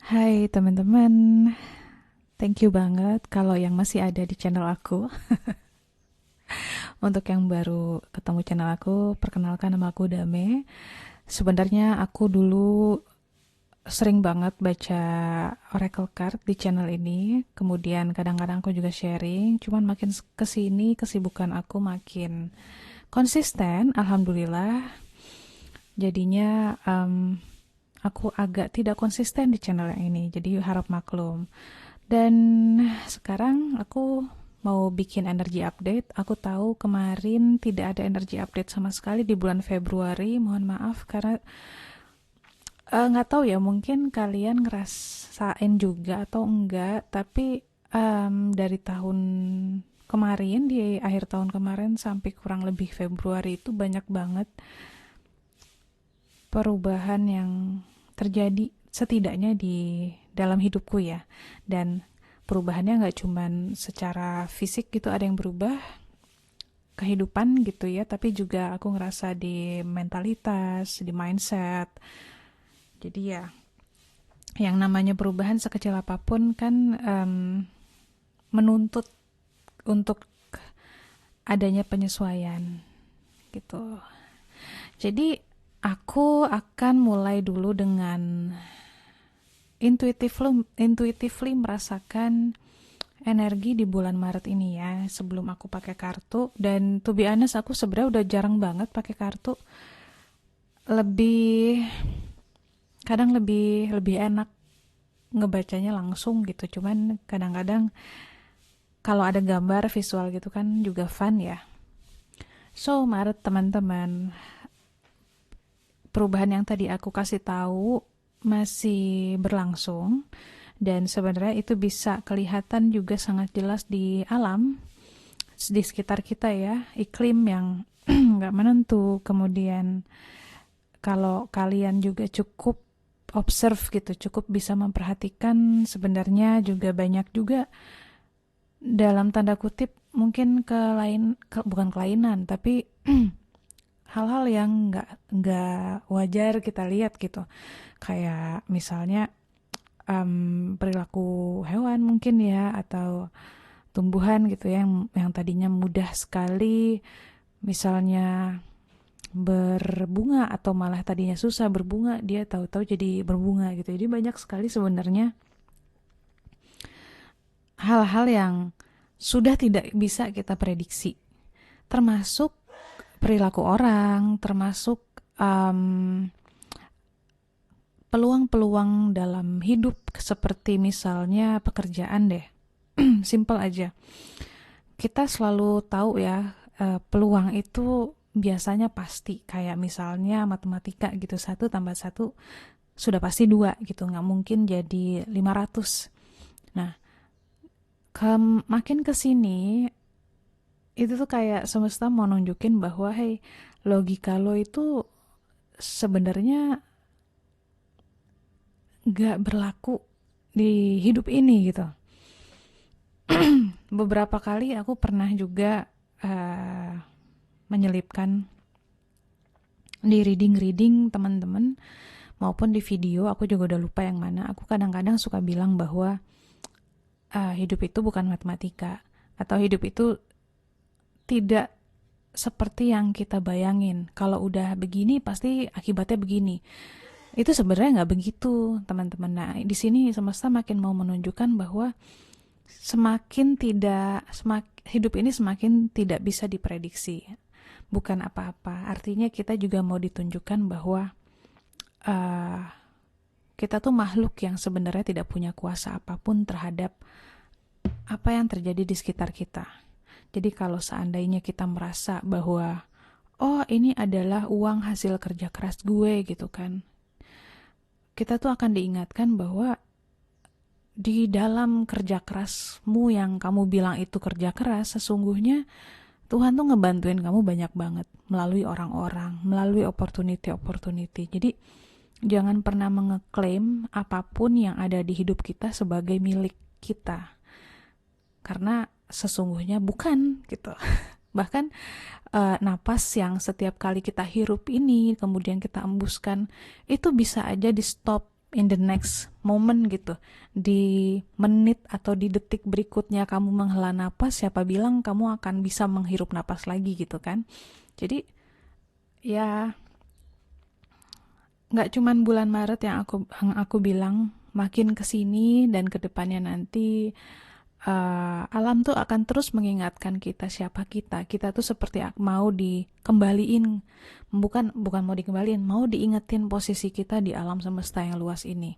Hai teman-teman, thank you banget kalau yang masih ada di channel aku. Untuk yang baru ketemu channel aku, perkenalkan nama aku Dame. Sebenarnya aku dulu sering banget baca oracle card di channel ini. Kemudian kadang-kadang aku juga sharing. Cuman makin kesini kesibukan aku makin konsisten, alhamdulillah. Jadinya aku agak tidak konsisten di channel yang ini. Jadi harap maklum. Dan sekarang aku mau bikin energi update. Aku tahu kemarin tidak ada energi update sama sekali di bulan Februari. Mohon maaf karena nggak tahu ya, mungkin kalian ngerasain juga atau enggak. Tapi dari tahun kemarin, di akhir tahun kemarin sampai kurang lebih Februari itu banyak banget perubahan yang terjadi setidaknya di dalam hidupku ya. Dan perubahannya nggak cuman secara fisik gitu, ada yang berubah kehidupan gitu ya, tapi juga aku ngerasa di mentalitas, di mindset. Jadi ya, yang namanya perubahan sekecil apapun kan menuntut untuk adanya penyesuaian gitu. Jadi aku akan mulai dulu dengan intuitively merasakan energi di bulan Maret ini ya, sebelum aku pakai kartu. Dan to be honest, aku sebenarnya udah jarang banget pakai kartu. Lebih kadang lebih lebih enak ngebacanya langsung gitu. Cuman kadang-kadang kalau ada gambar visual gitu kan juga fun ya. So, Maret teman-teman, perubahan yang tadi aku kasih tahu masih berlangsung, dan sebenarnya itu bisa kelihatan juga sangat jelas di alam, di sekitar kita ya. Iklim yang nggak menentu. Kemudian kalau kalian juga cukup observe gitu, cukup bisa memperhatikan, sebenarnya juga banyak juga dalam tanda kutip mungkin bukan kelainan, tapi hal-hal yang nggak wajar kita lihat gitu. Kayak misalnya perilaku hewan mungkin ya, atau tumbuhan gitu ya, yang tadinya mudah sekali misalnya berbunga, atau malah tadinya susah berbunga, dia tahu-tahu jadi berbunga gitu. Jadi banyak sekali sebenarnya hal-hal yang sudah tidak bisa kita prediksi, termasuk perilaku orang, termasuk um, peluang-peluang dalam hidup, seperti misalnya pekerjaan deh. Simple aja, kita selalu tahu ya, peluang itu biasanya pasti. Kayak misalnya matematika gitu, satu tambah satu sudah pasti dua gitu, nggak mungkin jadi 500. Nah, makin kesini itu tuh kayak semesta mau nunjukin bahwa hey, logika lo itu sebenarnya nggak berlaku di hidup ini gitu. Beberapa kali aku pernah juga menyelipkan di reading teman-teman maupun di video, aku juga udah lupa yang mana. Aku kadang-kadang suka bilang bahwa hidup itu bukan matematika, atau hidup itu tidak seperti yang kita bayangin. Kalau udah begini pasti akibatnya begini. Itu sebenarnya nggak begitu, teman-teman. Nah, di sini semesta makin mau menunjukkan bahwa hidup ini semakin tidak bisa diprediksi. Bukan apa-apa. Artinya kita juga mau ditunjukkan bahwa uh, kita tuh makhluk yang sebenarnya tidak punya kuasa apapun terhadap apa yang terjadi di sekitar kita. Jadi kalau seandainya kita merasa bahwa oh, ini adalah uang hasil kerja keras gue gitu kan, kita tuh akan diingatkan bahwa di dalam kerja kerasmu yang kamu bilang itu kerja keras, sesungguhnya Tuhan tuh ngebantuin kamu banyak banget melalui orang-orang, melalui opportunity. Jadi jangan pernah mengeklaim apapun yang ada di hidup kita sebagai milik kita, karena sesungguhnya bukan gitu. Bahkan napas yang setiap kali kita hirup ini kemudian kita embuskan, itu bisa aja di stop in the next moment gitu, di menit atau di detik berikutnya kamu menghela napas, siapa bilang kamu akan bisa menghirup napas lagi gitu kan. Jadi ya nggak cuman bulan Maret yang aku bilang, makin kesini dan kedepannya nanti alam tuh akan terus mengingatkan kita siapa kita. Kita tuh seperti mau dikembaliin, bukan mau dikembaliin, mau diingetin posisi kita di alam semesta yang luas ini.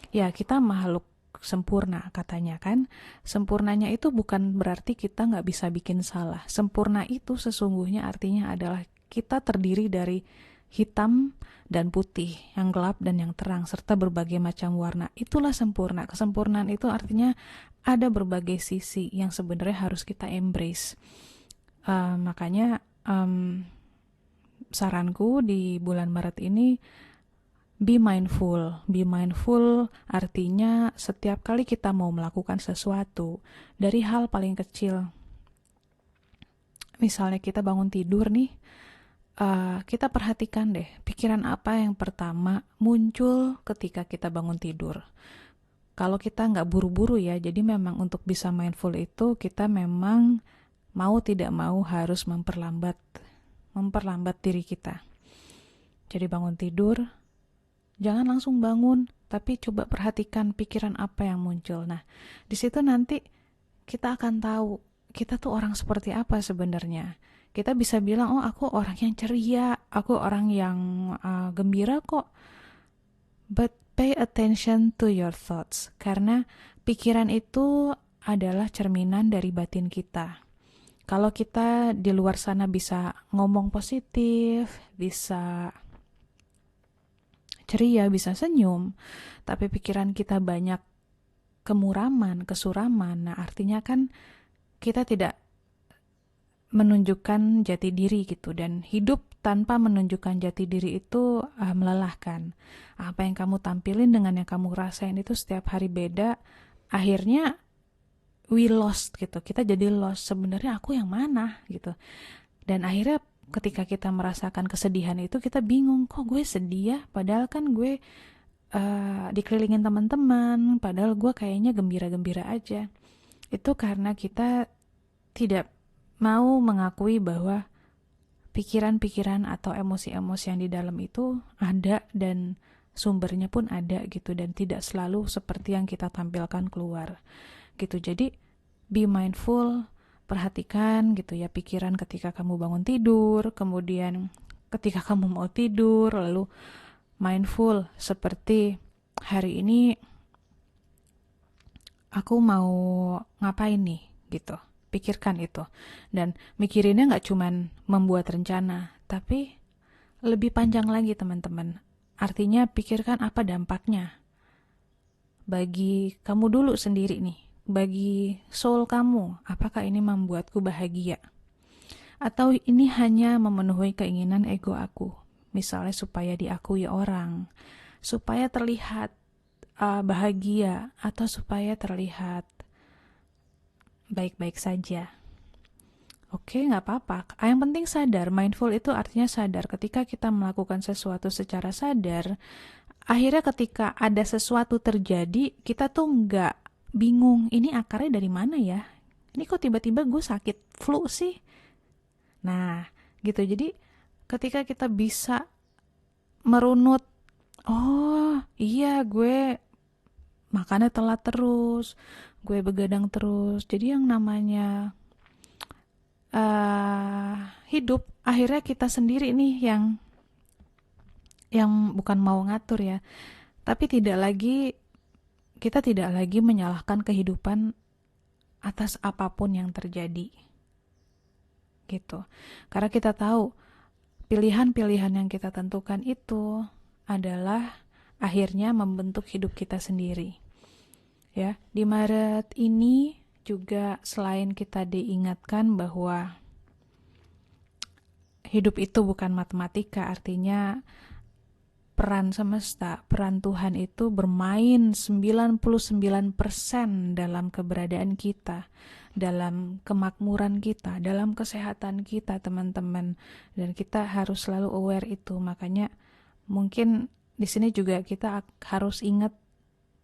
Ya, kita makhluk sempurna katanya kan. Sempurnanya itu bukan berarti kita nggak bisa bikin salah. Sempurna itu sesungguhnya artinya adalah kita terdiri dari hitam dan putih, yang gelap dan yang terang, serta berbagai macam warna. Itulah sempurna. Kesempurnaan itu artinya ada berbagai sisi yang sebenarnya harus kita embrace. Makanya saranku di bulan Maret ini, be mindful. Be mindful artinya setiap kali kita mau melakukan sesuatu, dari hal paling kecil. Misalnya kita bangun tidur nih, kita perhatikan deh, pikiran apa yang pertama muncul ketika kita bangun tidur. Kalau kita nggak buru-buru ya, jadi memang untuk bisa mindful itu kita memang mau tidak mau harus memperlambat diri kita. Jadi bangun tidur, jangan langsung bangun, tapi coba perhatikan pikiran apa yang muncul. Nah, di situ nanti kita akan tahu kita tuh orang seperti apa sebenarnya. Kita bisa bilang, oh aku orang yang ceria, aku orang yang gembira kok. But pay attention to your thoughts, karena pikiran itu adalah cerminan dari batin kita. Kalau kita di luar sana bisa ngomong positif, bisa ceria, bisa senyum, tapi pikiran kita banyak kemuraman, kesuraman, nah artinya kan kita tidak menunjukkan jati diri gitu, dan hidup tanpa menunjukkan jati diri itu melelahkan. Apa yang kamu tampilin dengan yang kamu rasain itu setiap hari beda, akhirnya we lost gitu, kita jadi lost, sebenarnya aku yang mana gitu. Dan akhirnya ketika kita merasakan kesedihan itu, kita bingung, kok gue sedih ya, padahal kan gue dikelilingin teman-teman, padahal gue kayaknya gembira-gembira aja. Itu karena kita tidak mau mengakui bahwa pikiran-pikiran atau emosi-emosi yang di dalam itu ada dan sumbernya pun ada gitu, dan tidak selalu seperti yang kita tampilkan keluar gitu. Jadi be mindful, perhatikan gitu ya pikiran ketika kamu bangun tidur, kemudian ketika kamu mau tidur, lalu mindful seperti hari ini aku mau ngapain nih gitu. Pikirkan itu, dan mikirinnya nggak cuman membuat rencana, tapi lebih panjang lagi teman-teman. Artinya pikirkan apa dampaknya bagi kamu dulu sendiri nih, bagi soul kamu. Apakah ini membuatku bahagia, atau ini hanya memenuhi keinginan ego aku, misalnya supaya diakui orang, supaya terlihat bahagia, atau supaya terlihat baik-baik saja. Oke, nggak apa-apa. Yang penting sadar. Mindful itu artinya sadar. Ketika kita melakukan sesuatu secara sadar, akhirnya ketika ada sesuatu terjadi, kita tuh nggak bingung, ini akarnya dari mana ya? Ini kok tiba-tiba gue sakit flu sih? Nah, gitu. Jadi ketika kita bisa merunut, oh iya gue makannya telat terus, gue begadang terus. Jadi yang namanya hidup, akhirnya kita sendiri nih yang bukan mau ngatur ya, tapi kita tidak lagi menyalahkan kehidupan atas apapun yang terjadi gitu. Karena kita tahu pilihan-pilihan yang kita tentukan itu adalah akhirnya membentuk hidup kita sendiri. Ya, di Maret ini juga selain kita diingatkan bahwa hidup itu bukan matematika, artinya peran semesta, peran Tuhan itu bermain 99% dalam keberadaan kita, dalam kemakmuran kita, dalam kesehatan kita teman-teman. Dan kita harus selalu aware itu. Makanya mungkin di sini juga kita harus ingat,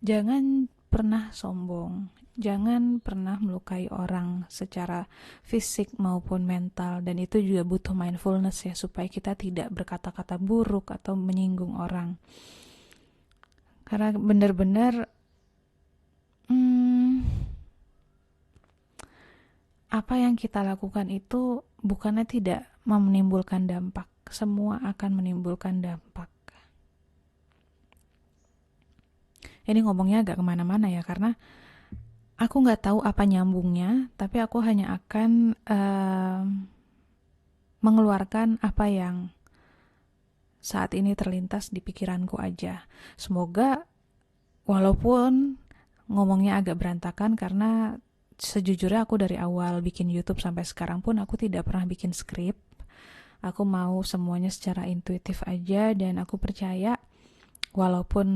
jangan pernah sombong, jangan pernah melukai orang secara fisik maupun mental, dan itu juga butuh mindfulness ya, supaya kita tidak berkata-kata buruk atau menyinggung orang. Karena benar-benar apa yang kita lakukan itu bukannya tidak menimbulkan dampak, semua akan menimbulkan dampak. Ini ngomongnya agak kemana-mana ya, karena aku nggak tahu apa nyambungnya, tapi aku hanya akan mengeluarkan apa yang saat ini terlintas di pikiranku aja. Semoga walaupun ngomongnya agak berantakan, karena sejujurnya aku dari awal bikin YouTube sampai sekarang pun aku tidak pernah bikin skrip. Aku mau semuanya secara intuitif aja, dan aku percaya walaupun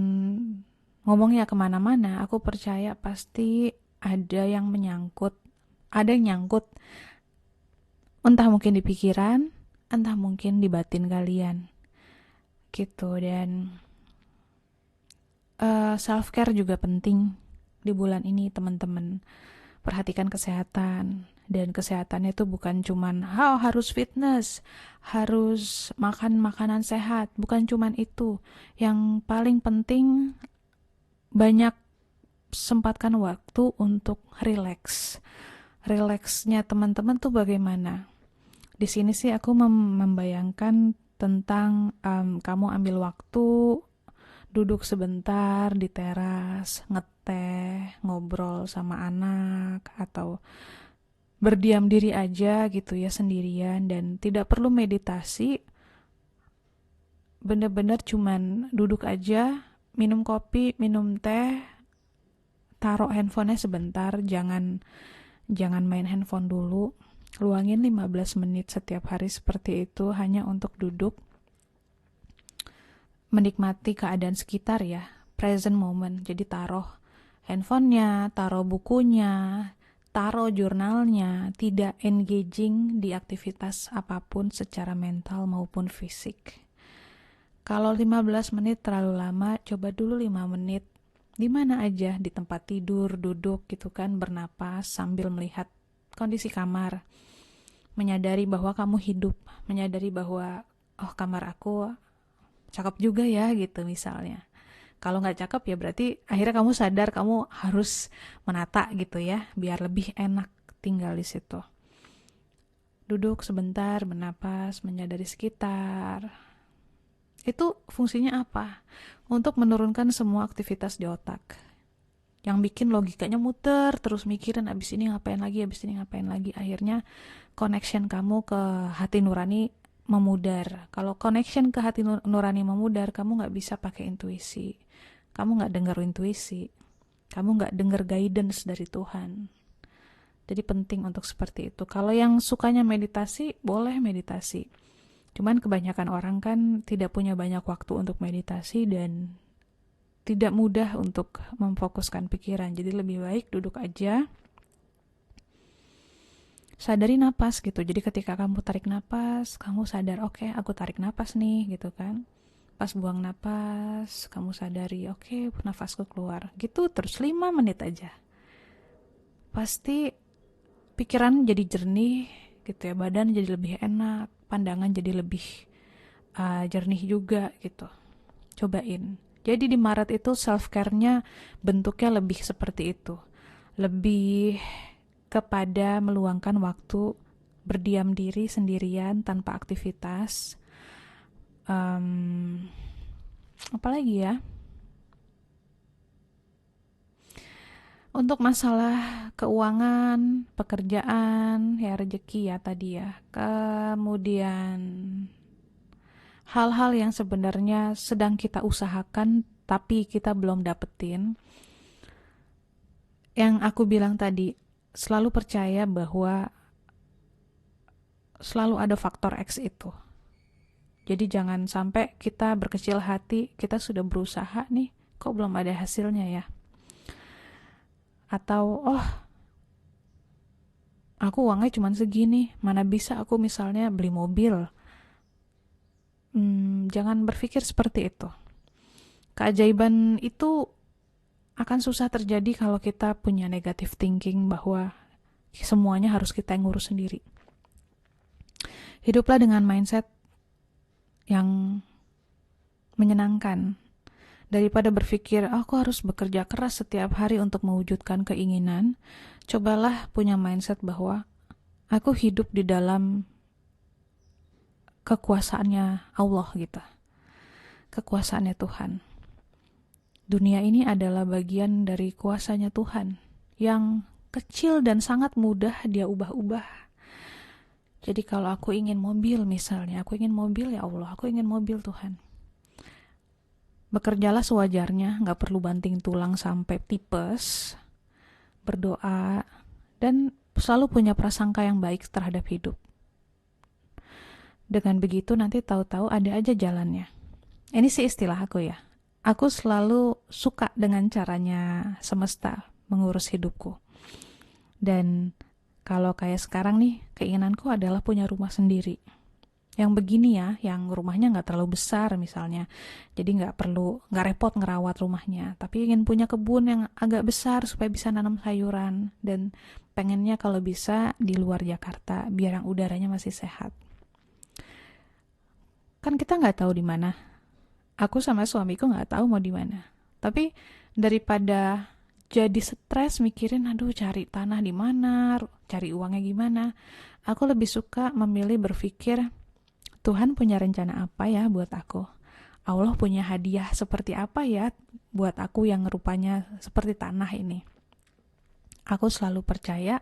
ngomongnya kemana-mana, aku percaya pasti ada yang menyangkut, ada yang nyangkut, entah mungkin di pikiran, entah mungkin di batin kalian gitu. Dan self-care juga penting di bulan ini, teman-teman. Perhatikan kesehatan, dan kesehatannya itu bukan cuman harus fitness, harus makan makanan sehat, bukan cuman itu. Yang paling penting, banyak sempatkan waktu untuk relax. Relaxnya teman-teman tuh bagaimana? Di sini sih aku membayangkan tentang kamu ambil waktu duduk sebentar di teras, ngeteh, ngobrol sama anak, atau berdiam diri aja gitu ya, sendirian, dan tidak perlu meditasi. Bener-bener cuman duduk aja, minum kopi, minum teh, taruh handphonenya sebentar, jangan main handphone dulu. Luangin 15 menit setiap hari seperti itu hanya untuk duduk, menikmati keadaan sekitar ya, present moment. Jadi taruh handphonenya, taruh bukunya, taruh jurnalnya, tidak engaging di aktivitas apapun secara mental maupun fisik. Kalau 15 menit terlalu lama, coba dulu 5 menit. Di mana aja, di tempat tidur, duduk gitu kan, bernapas sambil melihat kondisi kamar. Menyadari bahwa kamu hidup, menyadari bahwa oh, kamar aku cakep juga ya gitu misalnya. Kalau nggak cakep ya berarti akhirnya kamu sadar kamu harus menata gitu ya, biar lebih enak tinggal di situ. Duduk sebentar, bernapas, menyadari sekitar. Itu fungsinya apa? Untuk menurunkan semua aktivitas di otak yang bikin logikanya muter, terus mikirin abis ini ngapain lagi, abis ini ngapain lagi. Akhirnya connection kamu ke hati nurani memudar. Kalau connection ke hati nurani memudar, kamu nggak bisa pakai intuisi, kamu nggak dengar intuisi, kamu nggak dengar guidance dari Tuhan. Jadi penting untuk seperti itu. Kalau yang sukanya meditasi, boleh meditasi. Cuman kebanyakan orang kan tidak punya banyak waktu untuk meditasi dan tidak mudah untuk memfokuskan pikiran. Jadi lebih baik duduk aja, sadari napas gitu. Jadi ketika kamu tarik napas, kamu sadar, oke, aku tarik napas nih gitu kan. Pas buang napas, kamu sadari, oke, nafasku keluar. Gitu terus 5 menit aja. Pasti pikiran jadi jernih gitu ya, badan jadi lebih enak, pandangan jadi lebih jernih juga gitu. Cobain. Jadi di Maret itu self-care-nya bentuknya lebih seperti itu. Lebih kepada meluangkan waktu berdiam diri sendirian tanpa aktivitas. Apalagi ya? Untuk masalah keuangan, pekerjaan, ya rezeki ya tadi ya. Kemudian hal-hal yang sebenarnya sedang kita usahakan tapi kita belum dapetin. Yang aku bilang tadi, selalu percaya bahwa selalu ada faktor X itu. Jadi jangan sampai kita berkecil hati, kita sudah berusaha nih, kok belum ada hasilnya ya. Atau aku uangnya cuma segini, mana bisa aku misalnya beli mobil. Jangan berpikir seperti itu. Keajaiban itu akan susah terjadi kalau kita punya negative thinking bahwa semuanya harus kita yang ngurus sendiri. Hiduplah dengan mindset yang menyenangkan. Daripada berpikir, aku harus bekerja keras setiap hari untuk mewujudkan keinginan, cobalah punya mindset bahwa aku hidup di dalam kekuasaannya Allah gitu. Kekuasaannya Tuhan. Dunia ini adalah bagian dari kuasanya Tuhan yang kecil dan sangat mudah dia ubah-ubah. Jadi kalau aku ingin mobil misalnya, aku ingin mobil ya Allah, aku ingin mobil Tuhan. Bekerjalah sewajarnya, gak perlu banting tulang sampai tipes, berdoa, dan selalu punya prasangka yang baik terhadap hidup. Dengan begitu nanti tahu-tahu ada aja jalannya. Ini sih istilah aku ya. Aku selalu suka dengan caranya semesta mengurus hidupku. Dan kalau kayak sekarang nih, keinginanku adalah punya rumah sendiri. Yang begini ya, yang rumahnya nggak terlalu besar misalnya, jadi nggak repot ngerawat rumahnya, tapi ingin punya kebun yang agak besar supaya bisa nanam sayuran, dan pengennya kalau bisa di luar Jakarta biar yang udaranya masih sehat. Kan kita nggak tahu di mana, aku sama suamiku nggak tahu mau di mana, tapi daripada jadi stres mikirin aduh cari tanah di mana, cari uangnya gimana, aku lebih suka memilih berpikir Tuhan punya rencana apa ya buat aku? Allah punya hadiah seperti apa ya buat aku yang rupanya seperti tanah ini? Aku selalu percaya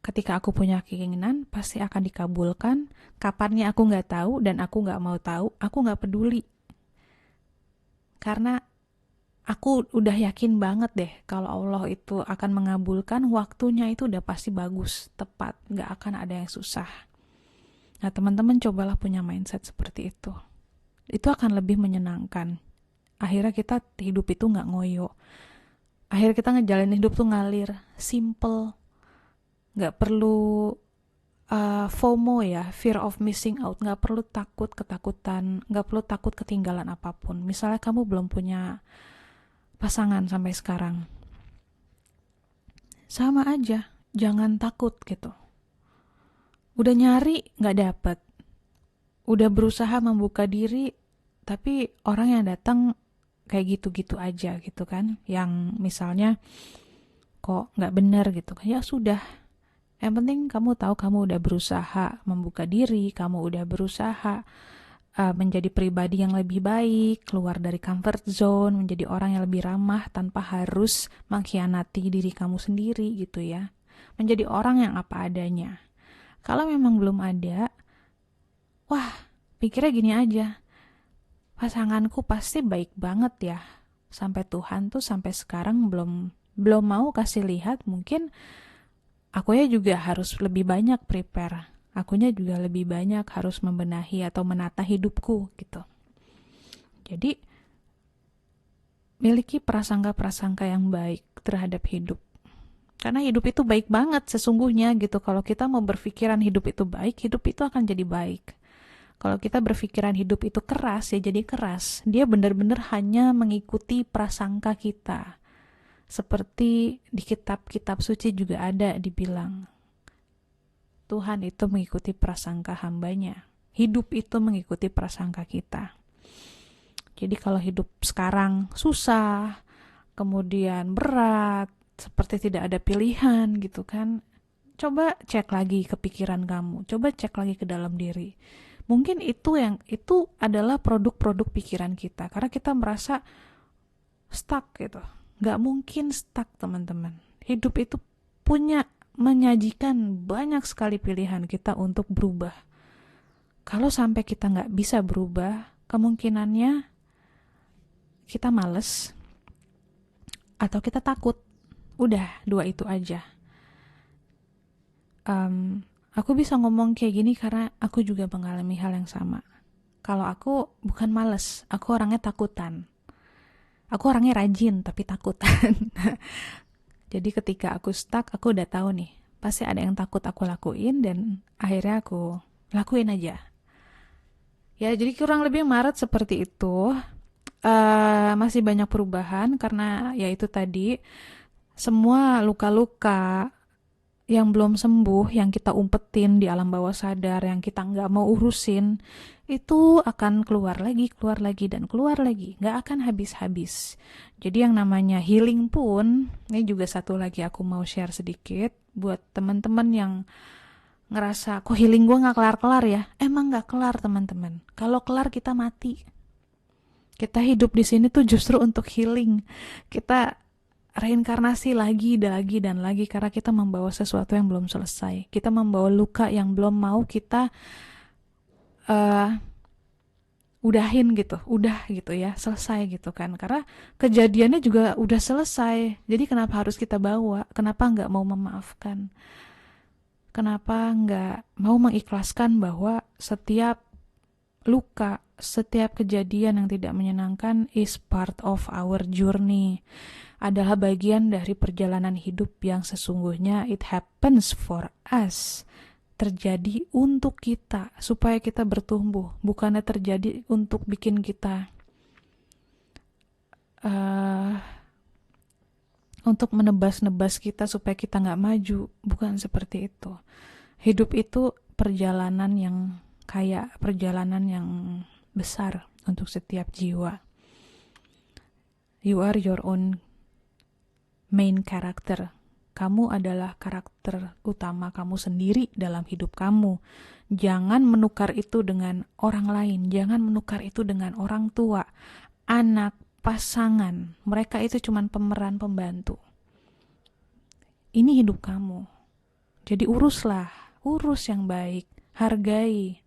ketika aku punya keinginan pasti akan dikabulkan. Kapannya aku nggak tahu dan aku nggak mau tahu, aku nggak peduli. Karena aku udah yakin banget deh kalau Allah itu akan mengabulkan, waktunya itu udah pasti bagus, tepat, nggak akan ada yang susah. Nah teman-teman cobalah punya mindset seperti itu. Itu akan lebih menyenangkan. Akhirnya kita hidup itu gak ngoyo. Akhirnya kita ngejalanin hidup tuh ngalir, simple. Gak perlu FOMO ya, fear of missing out. Gak perlu ketakutan. Gak perlu takut ketinggalan apapun. Misalnya kamu belum punya pasangan sampai sekarang. Sama aja, jangan takut gitu. Udah nyari gak dapet, udah berusaha membuka diri tapi orang yang datang kayak gitu-gitu aja gitu kan, yang misalnya kok gak bener gitu kan, ya sudah, yang penting kamu tahu kamu udah berusaha membuka diri, kamu udah berusaha menjadi pribadi yang lebih baik, keluar dari comfort zone, menjadi orang yang lebih ramah tanpa harus mengkhianati diri kamu sendiri gitu ya, menjadi orang yang apa adanya. Kalau memang belum ada, wah, pikirnya gini aja, pasanganku pasti baik banget ya. Sampai Tuhan tuh sampai sekarang belum mau kasih lihat, mungkin akunya juga harus lebih banyak prepare. Akunya juga lebih banyak harus membenahi atau menata hidupku gitu. Jadi, miliki prasangka-prasangka yang baik terhadap hidup. Karena hidup itu baik banget sesungguhnya gitu. Kalau kita mau berpikiran hidup itu baik, hidup itu akan jadi baik. Kalau kita berpikiran hidup itu keras, ya jadi keras. Dia benar-benar hanya mengikuti prasangka kita. Seperti di kitab-kitab suci juga ada dibilang, Tuhan itu mengikuti prasangka hambanya. Hidup itu mengikuti prasangka kita. Jadi kalau hidup sekarang susah, kemudian berat, seperti tidak ada pilihan gitu kan, coba cek lagi ke pikiran kamu, coba cek lagi ke dalam diri. Mungkin itu adalah produk-produk pikiran kita, karena kita merasa stuck gitu. Gak mungkin stuck teman-teman. Hidup itu menyajikan banyak sekali pilihan kita untuk berubah. Kalau sampai kita gak bisa berubah, kemungkinannya kita males atau kita takut. Udah, dua itu aja. Aku bisa ngomong kayak gini karena aku juga mengalami hal yang sama. Kalau aku bukan males, aku orangnya takutan. Aku orangnya rajin tapi takutan. Jadi ketika aku stuck, aku udah tahu nih, pasti ada yang takut aku lakuin dan akhirnya aku lakuin aja. Ya, jadi kurang lebih Maret seperti itu. masih banyak perubahan karena ya itu tadi, semua luka-luka yang belum sembuh, yang kita umpetin di alam bawah sadar, yang kita nggak mau urusin, itu akan keluar lagi, dan keluar lagi. Nggak akan habis-habis. Jadi yang namanya healing pun, ini juga satu lagi aku mau share sedikit, buat teman-teman yang ngerasa, kok healing gue nggak kelar-kelar ya? Emang nggak kelar teman-teman. Kalau kelar kita mati. Kita hidup di sini tuh justru untuk healing. Kita reinkarnasi lagi dan lagi karena kita membawa sesuatu yang belum selesai. Kita membawa luka yang belum mau kita uh, udahin gitu, udah gitu ya, selesai gitu kan. Karena kejadiannya juga udah selesai. Jadi kenapa harus kita bawa? Kenapa nggak mau memaafkan? Kenapa nggak mau mengikhlaskan bahwa setiap luka, setiap kejadian yang tidak menyenangkan is part of our journey, adalah bagian dari perjalanan hidup yang sesungguhnya it happens for us, terjadi untuk kita supaya kita bertumbuh, bukannya terjadi untuk bikin kita untuk menebas-nebas kita supaya kita nggak maju. Bukan seperti itu. Hidup itu perjalanan yang kayak perjalanan yang besar untuk setiap jiwa. You are your own main character. Kamu adalah karakter utama kamu sendiri dalam hidup kamu. Jangan menukar itu dengan orang lain. Jangan menukar itu dengan orang tua, anak, pasangan. Mereka itu cuma pemeran pembantu. Ini hidup kamu. Jadi uruslah, urus yang baik, hargai.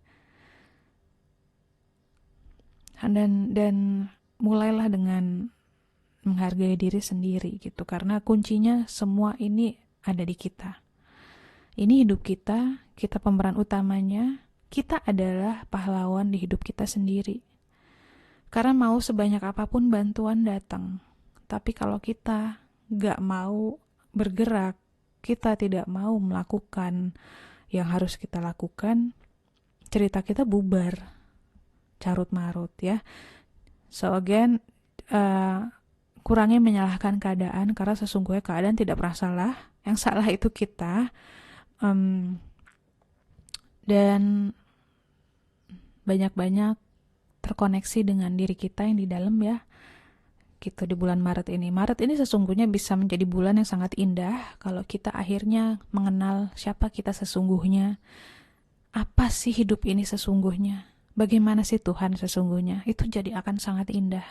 Dan mulailah dengan menghargai diri sendiri gitu, karena kuncinya semua ini ada di kita. Ini hidup kita, kita pemeran utamanya, kita adalah pahlawan di hidup kita sendiri. Karena mau sebanyak apapun bantuan datang, tapi kalau kita gak mau bergerak, kita tidak mau melakukan yang harus kita lakukan, cerita kita bubar, carut marut ya. So again, kurangnya menyalahkan keadaan, karena sesungguhnya keadaan tidak pernah salah. Yang salah itu kita. Dan banyak-banyak terkoneksi dengan diri kita yang di dalam ya. Gitu di bulan Maret ini. Maret ini sesungguhnya bisa menjadi bulan yang sangat indah kalau kita akhirnya mengenal siapa kita sesungguhnya. Apa sih hidup ini sesungguhnya? Bagaimana sih Tuhan sesungguhnya? Itu jadi akan sangat indah.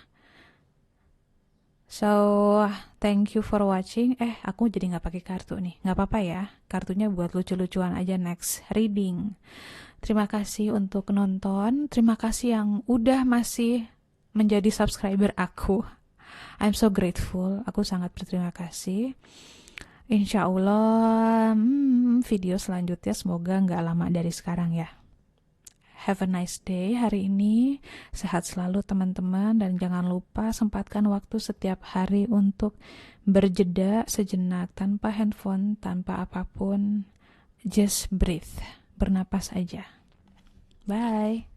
So, thank you for watching. Aku jadi nggak pakai kartu nih. Nggak apa-apa ya. Kartunya buat lucu-lucuan aja next reading. Terima kasih untuk nonton. Terima kasih yang udah masih menjadi subscriber aku. I'm so grateful. Aku sangat berterima kasih. Insya Allah video selanjutnya semoga nggak lama dari sekarang ya. Have a nice day hari ini. Sehat selalu teman-teman. Dan jangan lupa sempatkan waktu setiap hari untuk berjeda sejenak tanpa handphone, tanpa apapun. Just breathe. Bernapas aja. Bye.